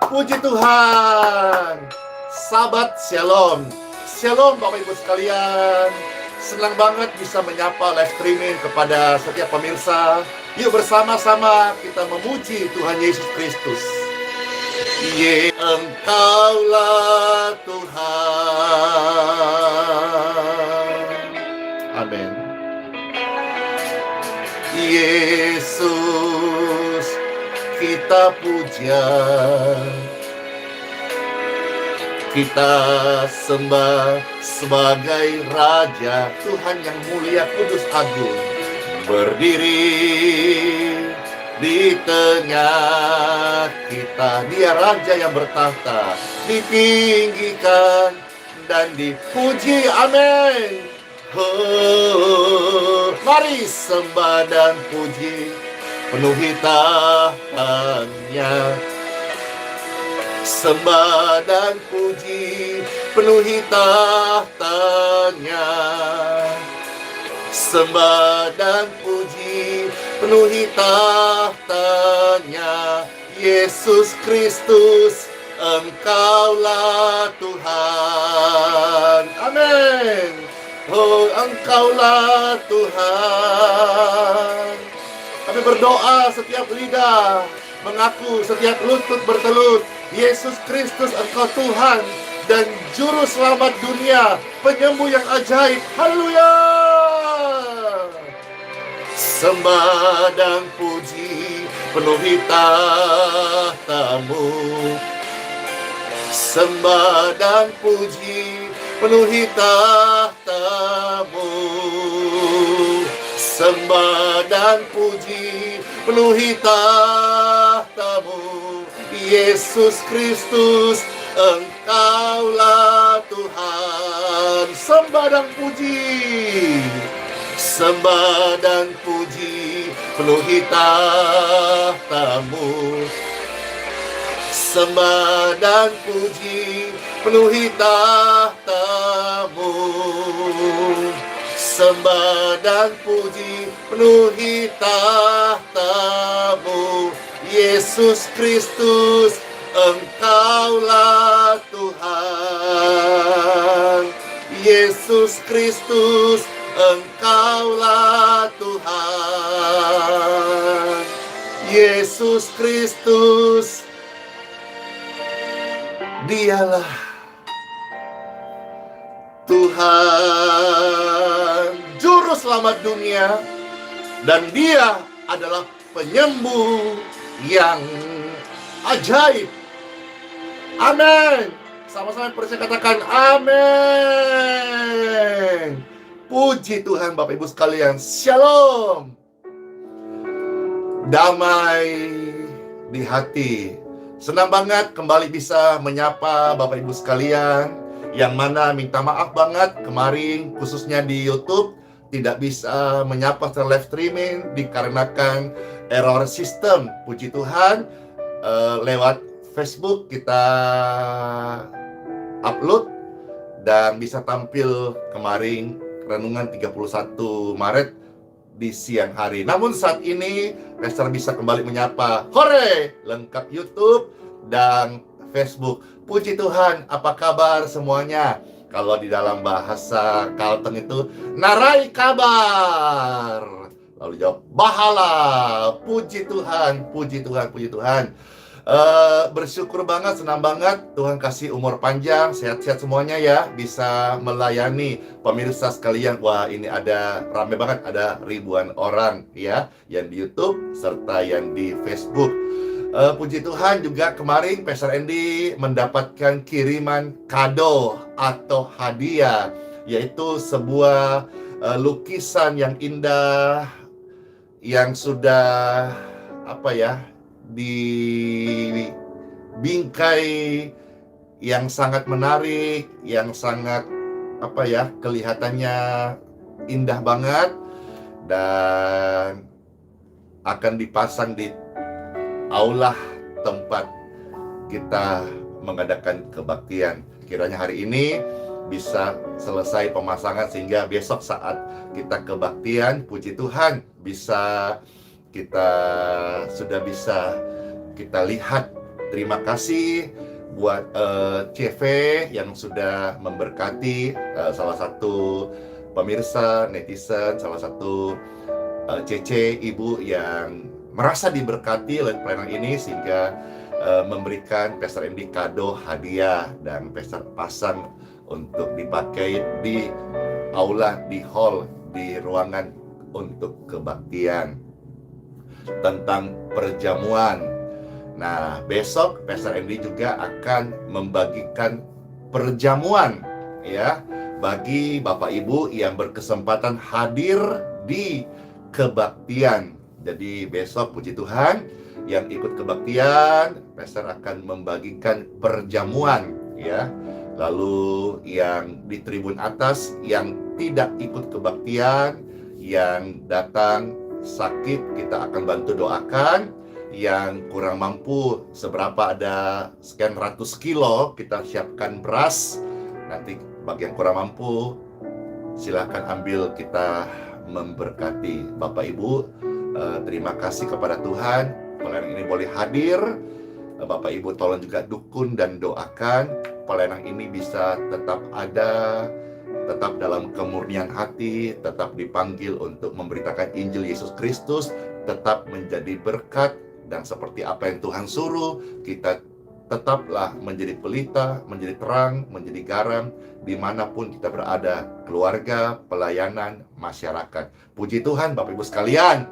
Puji Tuhan. Sahabat Shalom. Shalom Bapak Ibu sekalian. Senang banget bisa menyapa live streaming kepada setiap pemirsa. Yuk bersama-sama kita memuji Tuhan Yesus Kristus. Engkaulah Tuhan. Amin. Yesus kita puja, kita sembah sebagai Raja, Tuhan yang mulia, kudus, agung, berdiri di tengah kita. Dia Raja yang bertahta, ditinggikan dan dipuji. Amin. Mari sembah dan puji, penuhi tahtanya. Sembah dan puji, penuhi tahtanya. Sembah dan puji, penuhi tahtanya. Yesus Kristus, Engkaulah Tuhan. Amin. Oh, Engkaulah Tuhan. Kami berdoa setiap lidah mengaku, setiap lutut bertelut, Yesus Kristus Engkau Tuhan dan Juru Selamat dunia, penyembuh yang ajaib. Haleluya. Sembah dan puji, penuhi tahtamu. Sembah dan puji, penuhi tahtamu. Sembah dan puji, penuhi tahtamu. Yesus Kristus, Engkaulah Tuhan. Sembah dan puji, sembah dan puji, penuhi tahtamu. Sembah dan puji, penuhi tahtamu. Sembah dan puji, penuhi tahtamu. Yesus Kristus, Engkaulah Tuhan. Yesus Kristus, Engkaulah Tuhan. Yesus Kristus, Dialah Tuhan, Juru Selamat dunia, dan Dia adalah penyembuh yang ajaib. Amin. Sama-sama percaya katakan amin. Puji Tuhan Bapak Ibu sekalian. Shalom. Damai di hati. Senang banget kembali bisa menyapa Bapak Ibu sekalian, yang mana minta maaf banget kemarin khususnya di YouTube tidak bisa menyapa secara live streaming dikarenakan error sistem. Puji Tuhan, lewat Facebook kita upload dan bisa tampil kemarin renungan 31 Maret di siang hari. Namun saat ini Pastor bisa kembali menyapa. Hore, lengkap YouTube dan Facebook. Puji Tuhan, apa kabar semuanya? Kalau di dalam bahasa Kalteng itu narai kabar. Lalu jawab bahala. Puji Tuhan, puji Tuhan, puji Tuhan. Bersyukur banget, senang banget Tuhan kasih umur panjang, sehat-sehat semuanya ya, bisa melayani pemirsa sekalian. Wah, ini ada rame banget, ada ribuan orang ya, yang di YouTube serta yang di Facebook. Puji Tuhan juga kemarin Pastor Andy mendapatkan kiriman kado atau hadiah, yaitu sebuah lukisan yang indah yang sudah di bingkai yang sangat menarik, yang sangat kelihatannya indah banget, dan akan dipasang di aula tempat kita mengadakan kebaktian. Kiranya hari ini bisa selesai pemasangan sehingga besok saat kita kebaktian, puji Tuhan, sudah bisa kita lihat Terima kasih buat CV yang sudah memberkati salah satu pemirsa, netizen, salah satu CC ibu yang merasa diberkati oleh pelayanan ini sehingga memberikan Pastor Andy kado hadiah dan Pastor pasang untuk dipakai di aula, di hall, di ruangan untuk kebaktian tentang perjamuan. Nah, besok Pastor Andy juga akan membagikan perjamuan ya bagi Bapak Ibu yang berkesempatan hadir di kebaktian. Jadi besok puji Tuhan yang ikut kebaktian, Pastor akan membagikan perjamuan ya. Lalu yang di tribun atas yang tidak ikut kebaktian, yang datang sakit, kita akan bantu doakan. Yang kurang mampu, seberapa ada sekian ratus kilo, kita siapkan beras. Nanti bagi yang kurang mampu, silakan ambil, kita memberkati. Bapak Ibu, terima kasih kepada Tuhan, pelayanan ini boleh hadir. Bapak Ibu tolong juga dukung dan doakan pelayanan ini bisa tetap ada, tetap dalam kemurnian hati, tetap dipanggil untuk memberitakan Injil Yesus Kristus, tetap menjadi berkat, dan seperti apa yang Tuhan suruh, kita tetaplah menjadi pelita, menjadi terang, menjadi garam, dimanapun kita berada, keluarga, pelayanan, masyarakat. Puji Tuhan Bapak Ibu sekalian,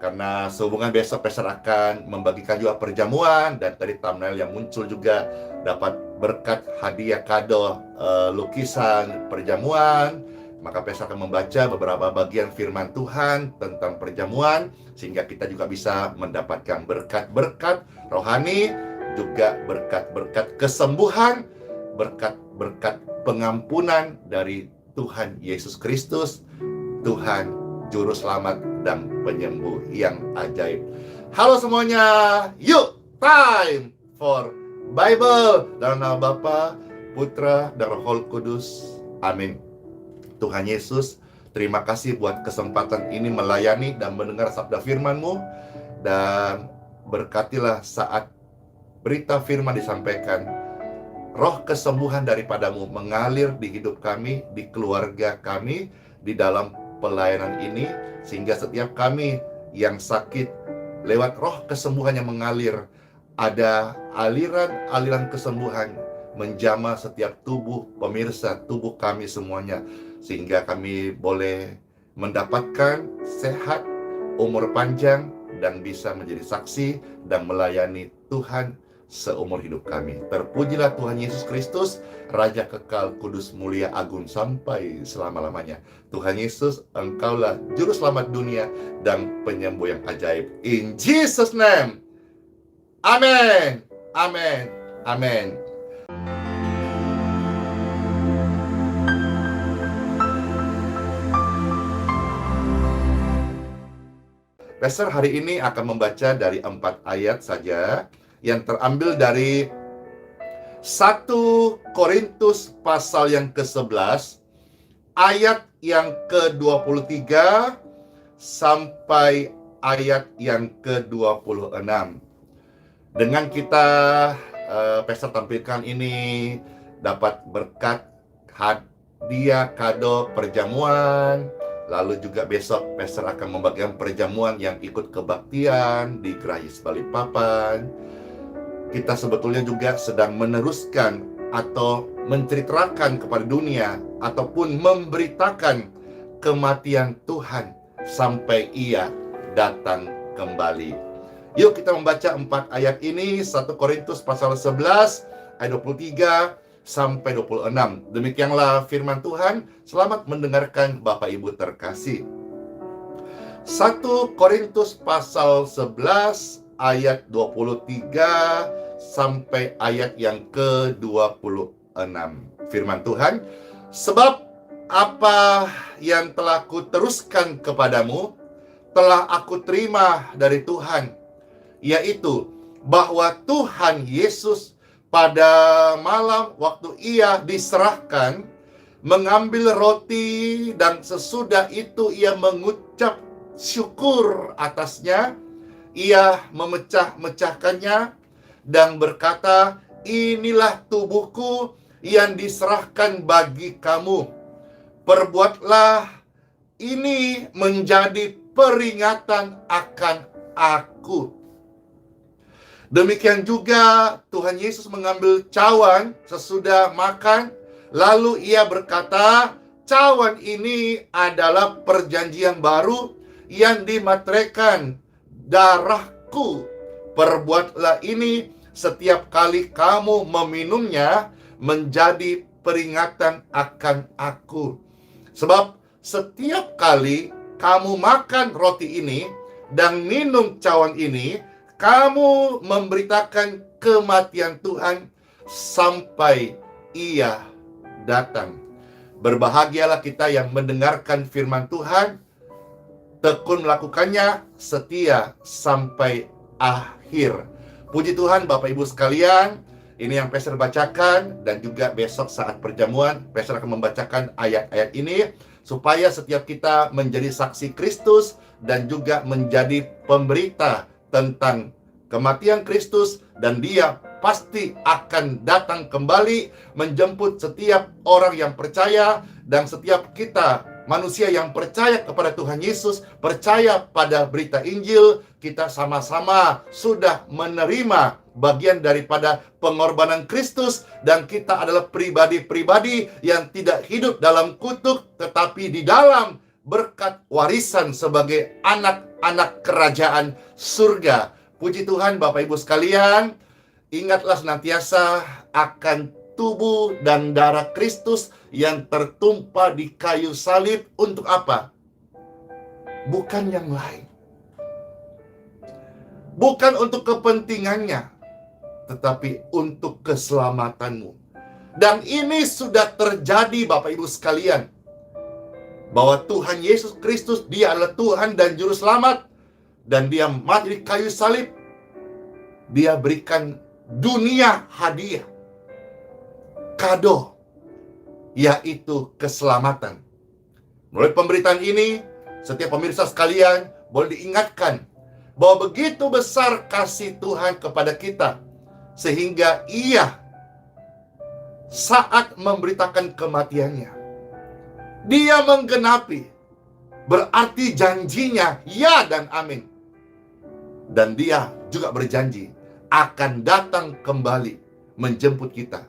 karena sehubungan besok Pastor akan membagikan juga perjamuan, dan tadi thumbnail yang muncul juga dapat berkat hadiah kado lukisan perjamuan, maka Pastor akan membaca beberapa bagian firman Tuhan tentang perjamuan, sehingga kita juga bisa mendapatkan berkat-berkat rohani, juga berkat-berkat kesembuhan, berkat-berkat pengampunan dari Tuhan Yesus Kristus, Tuhan Juru Selamat dan Penyembuh yang ajaib. Halo semuanya, yuk time for Bible. Dalam nama Bapa, Putra, dan Roh Kudus. Amin. Tuhan Yesus, terima kasih buat kesempatan ini melayani dan mendengar sabda firman-Mu. Dan berkatilah saat berita firman disampaikan, roh kesembuhan daripada-Mu mengalir di hidup kami, di keluarga kami, di dalam pelayanan ini, sehingga setiap kami yang sakit, lewat roh kesembuhan yang mengalir, ada aliran-aliran kesembuhan menjamah setiap tubuh pemirsa, tubuh kami semuanya, sehingga kami boleh mendapatkan sehat, umur panjang, dan bisa menjadi saksi dan melayani Tuhan seumur hidup kami. Terpujilah Tuhan Yesus Kristus, Raja kekal, kudus, mulia, agung sampai selama-lamanya. Tuhan Yesus, Engkaulah Juru Selamat dunia dan Penyembuh yang ajaib. In Jesus' name, amen, amen, amen. Pastor hari ini akan membaca dari 4 ayat saja yang terambil dari 1 Korintus pasal yang ke-11 ayat yang ke-23 sampai ayat yang ke-26. Dengan kita Pastor tampilkan ini dapat berkat hadiah kado perjamuan. Lalu juga besok Pastor akan membagikan perjamuan yang ikut kebaktian di Gereja Balikpapan. Kita sebetulnya juga sedang meneruskan atau menceritakan kepada dunia ataupun memberitakan kematian Tuhan sampai Ia datang kembali. Yuk kita membaca 4 ayat ini, 1 Korintus pasal 11 ayat 23 sampai 26. Demikianlah firman Tuhan. Selamat mendengarkan Bapak Ibu terkasih. 1 Korintus pasal 11 ayat 23 sampai ayat yang ke-26. Firman Tuhan, sebab apa yang telah kuteruskan kepadamu telah aku terima dari Tuhan, yaitu bahwa Tuhan Yesus pada malam waktu Ia diserahkan, mengambil roti, dan sesudah itu Ia mengucap syukur atasnya. Ia memecah-mecahkannya, dan berkata, inilah tubuhku yang diserahkan bagi kamu. Perbuatlah ini menjadi peringatan akan aku. Demikian juga Tuhan Yesus mengambil cawan sesudah makan, lalu ia berkata, cawan ini adalah perjanjian baru yang dimateraikan darahku. Perbuatlah ini setiap kali kamu meminumnya menjadi peringatan akan aku. Sebab setiap kali kamu makan roti ini dan minum cawan ini, kamu memberitakan kematian Tuhan sampai Ia datang. Berbahagialah kita yang mendengarkan firman Tuhan, tekun melakukannya, setia sampai akhir. Puji Tuhan Bapak Ibu sekalian, ini yang Pastor bacakan, dan juga besok saat perjamuan Pastor akan membacakan ayat-ayat ini supaya setiap kita menjadi saksi Kristus dan juga menjadi pemberita tentang kematian Kristus, dan Dia pasti akan datang kembali menjemput setiap orang yang percaya. Dan setiap kita manusia yang percaya kepada Tuhan Yesus, percaya pada berita Injil, kita sama-sama sudah menerima bagian daripada pengorbanan Kristus, dan kita adalah pribadi-pribadi yang tidak hidup dalam kutuk, tetapi di dalam berkat warisan sebagai anak-anak kerajaan surga. Puji Tuhan Bapak Ibu sekalian, ingatlah senantiasa akan tubuh dan darah Kristus yang tertumpah di kayu salib. Untuk apa? Bukan yang lain. Bukan untuk kepentingannya, tetapi untuk keselamatanmu. Dan ini sudah terjadi Bapak Ibu sekalian, bahwa Tuhan Yesus Kristus, Dia adalah Tuhan dan Juru Selamat, dan Dia mati di kayu salib. Dia berikan dunia hadiah, kado, yaitu keselamatan. Melalui pemberitaan ini, setiap pemirsa sekalian boleh diingatkan bahwa begitu besar kasih Tuhan kepada kita, sehingga Ia saat memberitakan kematiannya, Dia menggenapi, berarti janjinya ya dan amin. Dan Dia juga berjanji akan datang kembali menjemput kita.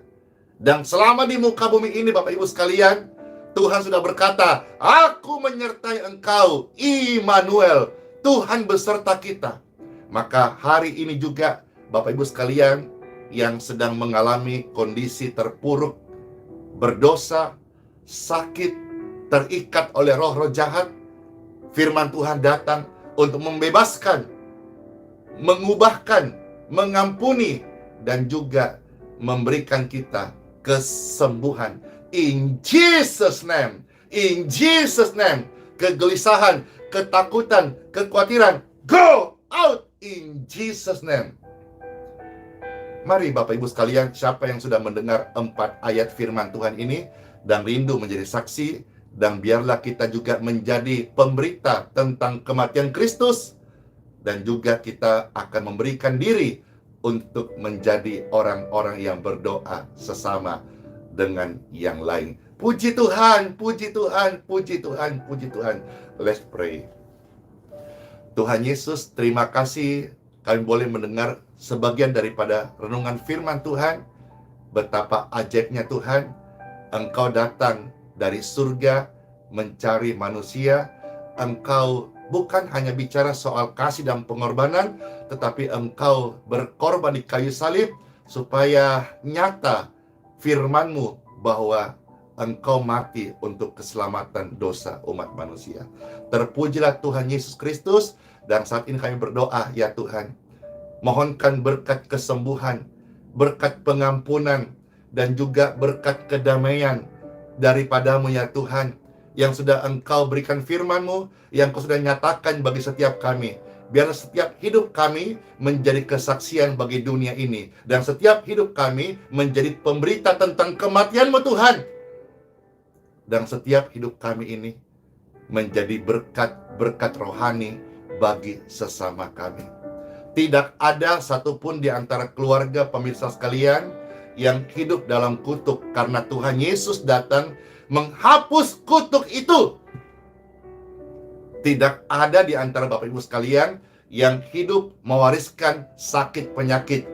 Dan selama di muka bumi ini Bapak Ibu sekalian, Tuhan sudah berkata, aku menyertai engkau, Immanuel, Tuhan beserta kita. Maka hari ini juga Bapak Ibu sekalian yang sedang mengalami kondisi terpuruk, berdosa, sakit, terikat oleh roh-roh jahat, firman Tuhan datang untuk membebaskan, mengubahkan, mengampuni, dan juga memberikan kita kesembuhan. In Jesus name, in Jesus name, kegelisahan, ketakutan, kekhawatiran, go out in Jesus name. Mari Bapak Ibu sekalian, siapa yang sudah mendengar 4 ayat firman Tuhan ini dan rindu menjadi saksi, dan biarlah kita juga menjadi pemberita tentang kematian Kristus, dan juga kita akan memberikan diri untuk menjadi orang-orang yang berdoa sesama dengan yang lain. Puji Tuhan, puji Tuhan, puji Tuhan, puji Tuhan. Let's pray. Tuhan Yesus, terima kasih kami boleh mendengar sebagian daripada renungan firman Tuhan. Betapa ajaibnya Tuhan, Engkau datang dari surga mencari manusia. Engkau bukan hanya bicara soal kasih dan pengorbanan, tetapi Engkau berkorban di kayu salib supaya nyata firman-Mu bahwa Engkau mati untuk keselamatan dosa umat manusia. Terpujilah Tuhan Yesus Kristus. Dan saat ini kami berdoa, ya Tuhan, mohonkan berkat kesembuhan, berkat pengampunan, dan juga berkat kedamaian daripada-Mu ya Tuhan, yang sudah Engkau berikan firman-Mu, yang Engkau sudah nyatakan bagi setiap kami. Biar setiap hidup kami menjadi kesaksian bagi dunia ini, dan setiap hidup kami menjadi pemberita tentang kematian-Mu Tuhan. Dan setiap hidup kami ini menjadi berkat-berkat rohani bagi sesama kami. Tidak ada satupun di antara keluarga pemirsa sekalian yang hidup dalam kutuk, karena Tuhan Yesus datang menghapus kutuk itu. Tidak ada di antara Bapak Ibu sekalian yang hidup mewariskan sakit penyakit,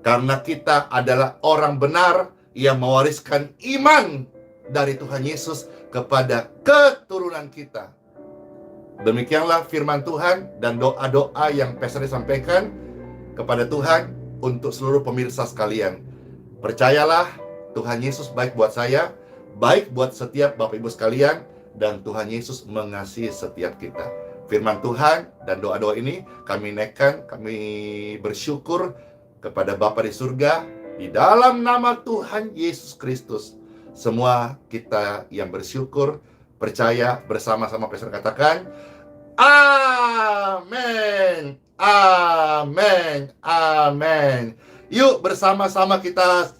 karena kita adalah orang benar yang mewariskan iman dari Tuhan Yesus kepada keturunan kita. Demikianlah firman Tuhan dan doa-doa yang Pastor sampaikan kepada Tuhan untuk seluruh pemirsa sekalian. Percayalah, Tuhan Yesus baik buat saya, baik buat setiap Bapak Ibu sekalian, dan Tuhan Yesus mengasihi setiap kita. Firman Tuhan dan doa-doa ini kami naikkan, kami bersyukur kepada Bapa di surga, di dalam nama Tuhan Yesus Kristus. Semua kita yang bersyukur, percaya, bersama-sama Pastor katakan, amin, amin, amin. Yuk bersama-sama kita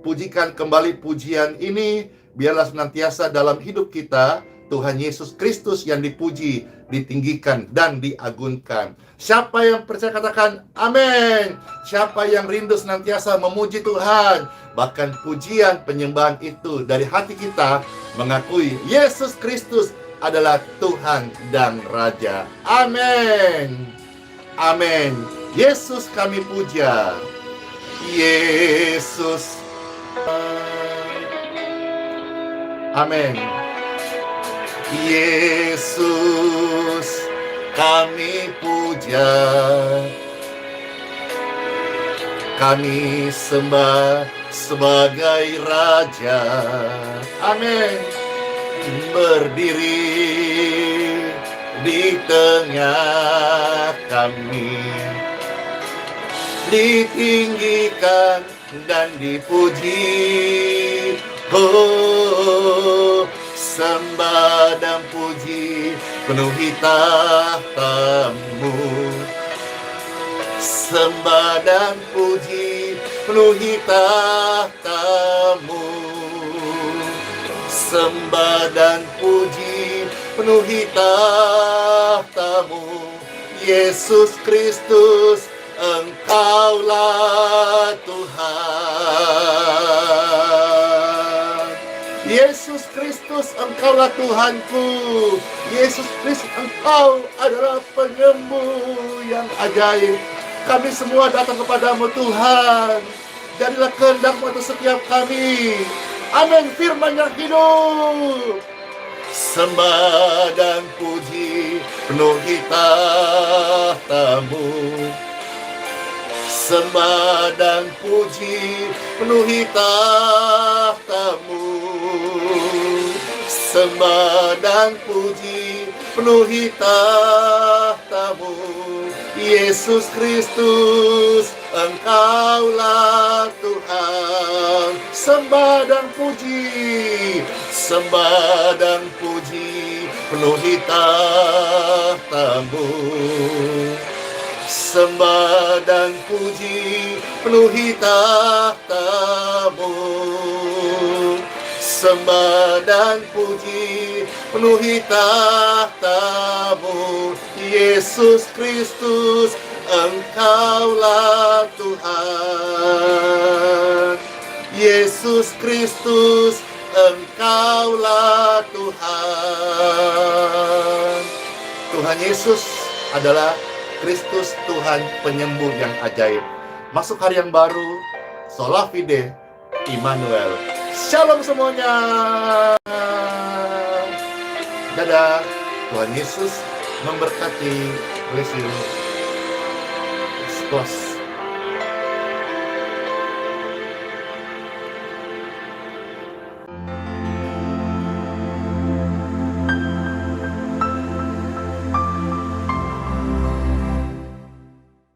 pujikan kembali pujian ini. Biarlah senantiasa dalam hidup kita Tuhan Yesus Kristus yang dipuji, ditinggikan, dan diagungkan. Siapa yang percaya katakan amin. Siapa yang rindu senantiasa memuji Tuhan, bahkan pujian penyembahan itu dari hati kita mengakui Yesus Kristus adalah Tuhan dan Raja. Amin. Amin. Yesus kami puja. Yesus. Amin. Yesus kami puja, kami sembah sebagai Raja. Amin. Berdiri di tengah kami, ditinggikan dan dipuji. Oh, sembah dan puji penuhi tahta-Mu. Sembah dan puji penuhi tahta-Mu. Sembah dan puji penuhi tahta-Mu. Yesus Kristus, Engkaulah Tuhan. Yesus Kristus, Engkaulah Tuhanku. Yesus Kristus, Engkau adalah penyembuh yang ajaib. Kami semua datang kepadamu Tuhan. Jadilah kehendak-Mu atas setiap kami. Amin. Firman yang hidup. Sembah dan puji penuhi tahta-Mu. Sembah dan puji penuhi tahta-Mu. Sembah dan puji penuhi tahta-Mu. Yesus Kristus, Engkaulah Tuhan. Sembah dan puji, sembah dan puji penuhi tahta-Mu. Sembah dan puji penuhi tahta-Mu. Sembah dan puji penuhi tahta-Mu. Yesus Kristus, Engkaulah Tuhan. Yesus Kristus, Engkaulah Tuhan. Tuhan Yesus adalah Kristus, Tuhan penyembuh yang ajaib. Masuk hari yang baru, Sola Fide, Immanuel. Shalom semuanya. Dadah. Tuhan Yesus memberkati. Bless you. Close.